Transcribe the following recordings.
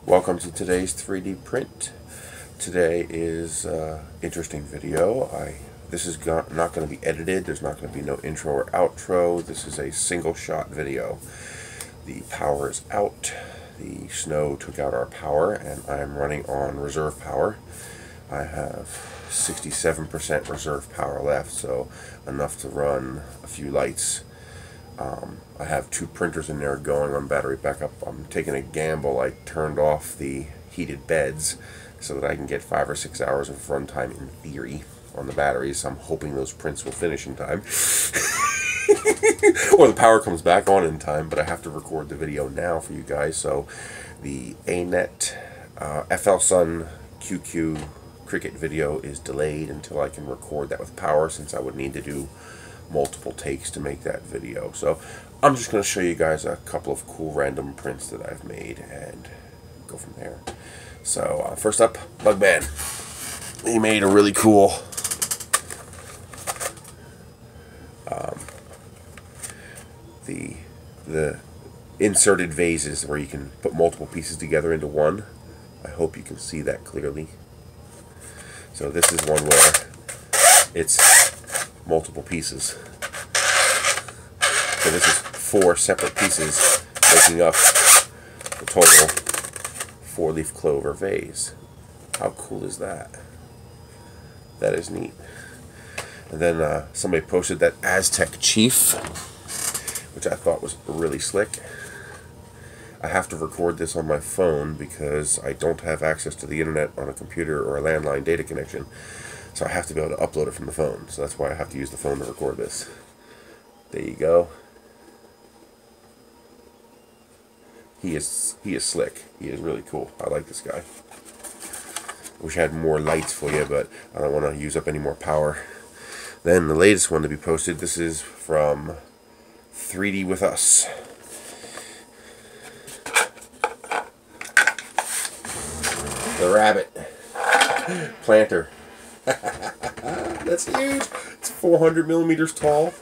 Welcome to today's 3D print. Today is an interesting video. This is not going to be edited. There's not going to be no intro or outro. This is a single shot video. The power is out. The snow took out our power and I'm running on reserve power. I have 67% reserve power left, so enough to run a few lights. I have two printers in there going on battery backup. I'm taking a gamble. I turned off the heated beds so that I can get 5 or 6 hours of runtime in theory on the batteries. I'm hoping those prints will finish in time. Or the power comes back on in time, but I have to record the video now for you guys. So the ANET FL Sun QQ Cricut video is delayed until I can record that with power, since I would need to do multiple takes to make that video. So I'm just going to show you guys a couple of cool random prints that I've made and go from there. So first up, Bugman. He made a really cool the inserted vases where you can put multiple pieces together into one. I hope you can see that clearly. So this is one where it's multiple pieces. So this is 4 separate pieces making up the total 4-leaf clover vase. How cool is that? That is neat. And then somebody posted that Aztec Chief, which I thought was really slick. I have to record this on my phone because I don't have access to the internet on a computer or a landline data connection. So I have to be able to upload it from the phone. So that's why I have to use the phone to record this. There you go. He is slick. He is really cool. I like this guy. Wish I had more lights for you, but I don't want to use up any more power. Then the latest one to be posted, this is from 3D with Us. The rabbit planter. That's huge. It's 400 millimeters tall.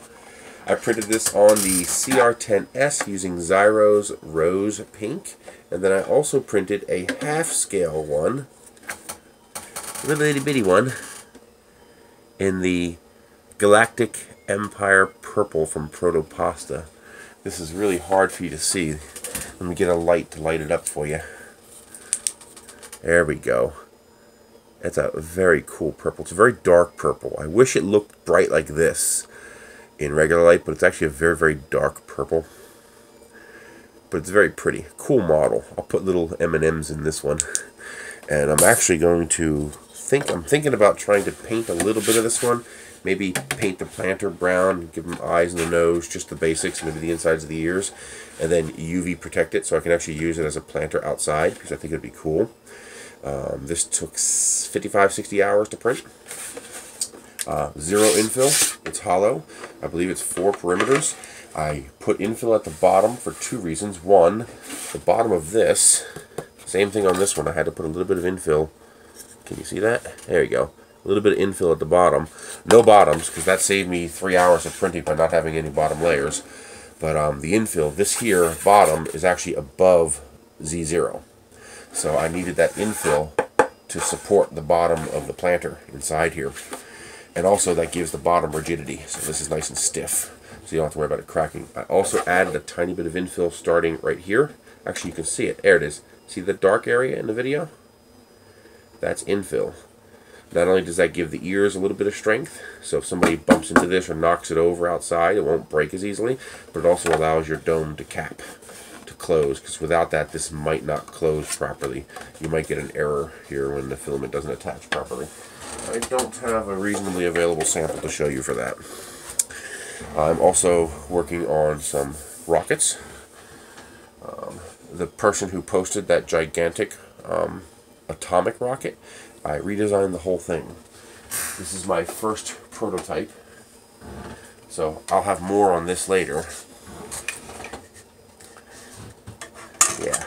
I printed this on the CR10S using Zyro's Rose Pink, and then I also printed a half-scale one, a little itty bitty one, in the Galactic Empire Purple from Protopasta. This is really hard for you to see. Let me get a light to light it up for you. There we go. That's a very cool purple. It's a very dark purple. I wish it looked bright like this in regular light, but it's actually a very, very dark purple. But it's very pretty. Cool model. I'll put little M&Ms in this one. And I'm actually going to I'm thinking about trying to paint a little bit of this one. Maybe paint the planter brown, give them eyes and the nose, just the basics, maybe the insides of the ears, and then UV protect it so I can actually use it as a planter outside, because I think it would be cool. This took 55-60 hours to print. 0 infill. It's hollow. I believe it's 4 perimeters. I put infill at the bottom for 2 reasons. One, the bottom of this, same thing on this one, I had to put a little bit of infill. Can you see that? There you go. A little bit of infill at the bottom. No bottoms, because that saved me 3 hours of printing by not having any bottom layers. But the infill, this here bottom, is actually above Z0. So I needed that infill to support the bottom of the planter inside here. And also that gives the bottom rigidity. So this is nice and stiff, so you don't have to worry about it cracking. I also added a tiny bit of infill starting right here. Actually, you can see it. There it is. See the dark area in the video? That's infill. Not only does that give the ears a little bit of strength, so if somebody bumps into this or knocks it over outside, it won't break as easily, but it also allows your dome to cap, to close, because without that, this might not close properly. You might get an error here when the filament doesn't attach properly. I don't have a reasonably available sample to show you for that. I'm also working on some rockets. The person who posted that gigantic atomic rocket, I redesigned the whole thing. This is my first prototype, so I'll have more on this later. Yeah,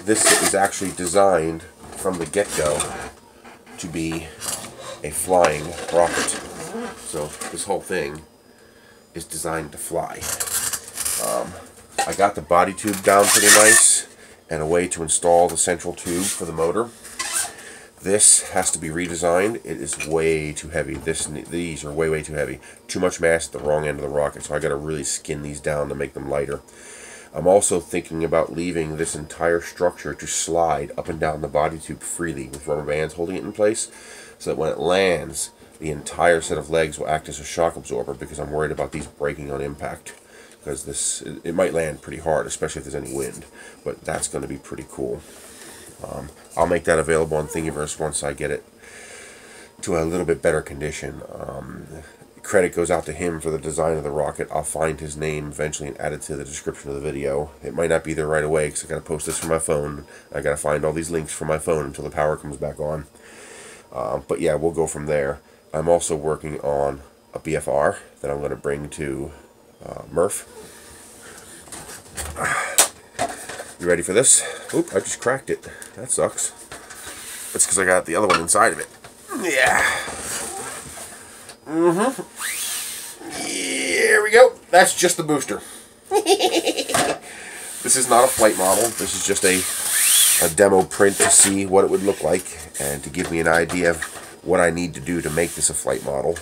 this is actually designed from the get-go to be a flying rocket. So this whole thing is designed to fly. I got the body tube down pretty nice, and a way to install the central tube for the motor. This has to be redesigned. It is way too heavy. These are way too heavy. Too much mass at the wrong end of the rocket, so I got to really skin these down to make them lighter. I'm also thinking about leaving this entire structure to slide up and down the body tube freely with rubber bands holding it in place, so that when it lands, the entire set of legs will act as a shock absorber, because I'm worried about these breaking on impact. Because it might land pretty hard, especially if there's any wind, but that's going to be pretty cool. I'll make that available on Thingiverse once I get it to a little bit better condition. Credit goes out to him for the design of the rocket. I'll find his name eventually and add it to the description of the video. It might not be there right away because I got to post this from my phone. I got to find all these links from my phone until the power comes back on. But yeah, we'll go from there. I'm also working on a BFR that I'm going to bring to Murph. You ready for this? Oop, I just cracked it. That sucks. That's because I got the other one inside of it. Yeah. Here we go. That's just the booster. This is not a flight model. This is just a demo print to see what it would look like and to give me an idea of what I need to do to make this a flight model.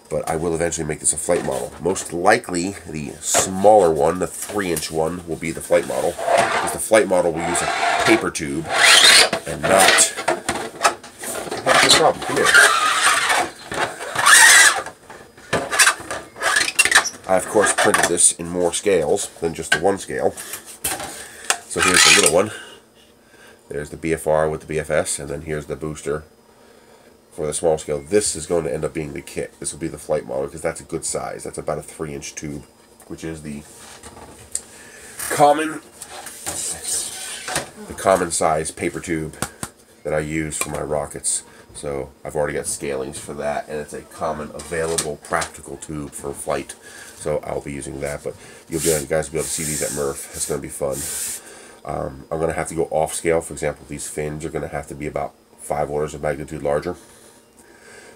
But I will eventually make this a flight model. Most likely, the smaller one, the 3-inch one, will be the flight model. Because the flight model will use a paper tube and not... No problem. Come here. I, of course, printed this in more scales than just the one scale. So here's the little one. There's the BFR with the BFS, and then here's the booster for the small scale. This is going to end up being the kit. This will be the flight model because that's a good size. That's about a 3-inch tube, which is the common size paper tube that I use for my rockets. So I've already got scalings for that, and it's a common available practical tube for flight. So I'll be using that, but you guys will be able to see these at Murph. It's going to be fun. I'm going to have to go off scale. For example, these fins are going to have to be about 5 orders of magnitude larger,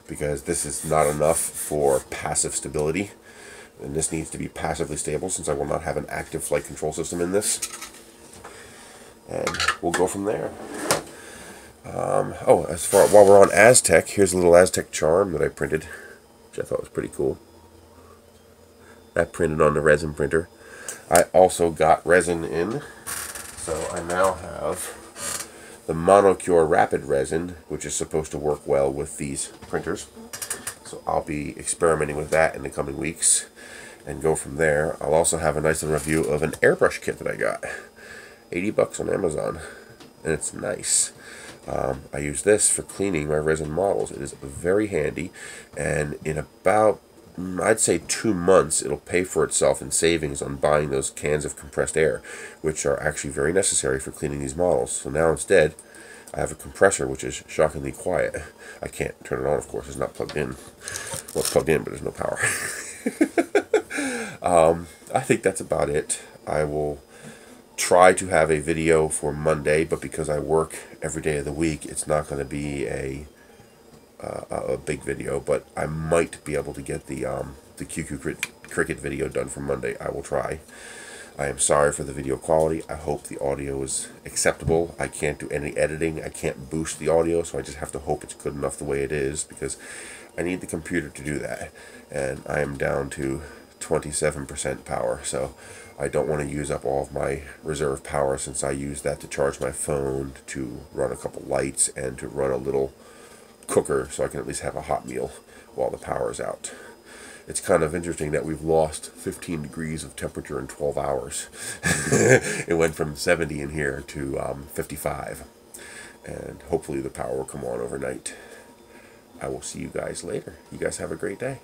because this is not enough for passive stability, and this needs to be passively stable since I will not have an active flight control system in this. And we'll go from there. While we're on Aztec, here's a little Aztec charm that I printed, which I thought was pretty cool. I printed on the resin printer. I also got resin in, so I now have the Monocure Rapid Resin, which is supposed to work well with these printers. So I'll be experimenting with that in the coming weeks and go from there. I'll also have a nice little review of an Airbrush Kit that I got. 80 bucks on Amazon, and it's nice. I use this for cleaning my resin models. It is very handy, and in about, I'd say 2 months, it'll pay for itself in savings on buying those cans of compressed air, which are actually very necessary for cleaning these models. So now instead, I have a compressor, which is shockingly quiet. I can't turn it on, of course. It's not plugged in. Well, it's plugged in, but there's no power. I think that's about it. I will try to have a video for Monday, but because I work every day of the week, it's not going to be a big video, but I might be able to get the QQ Cricket video done for Monday. I will try. I am sorry for the video quality. I hope the audio is acceptable. I can't do any editing. I can't boost the audio, so I just have to hope it's good enough the way it is, because I need the computer to do that, and I am down to 27% power, so I don't want to use up all of my reserve power, since I use that to charge my phone, to run a couple lights, and to run a little cooker so I can at least have a hot meal while the power is out. It's kind of interesting that we've lost 15 degrees of temperature in 12 hours. It went from 70 in here to 55, and hopefully the power will come on overnight. I will see you guys later. You guys have a great day.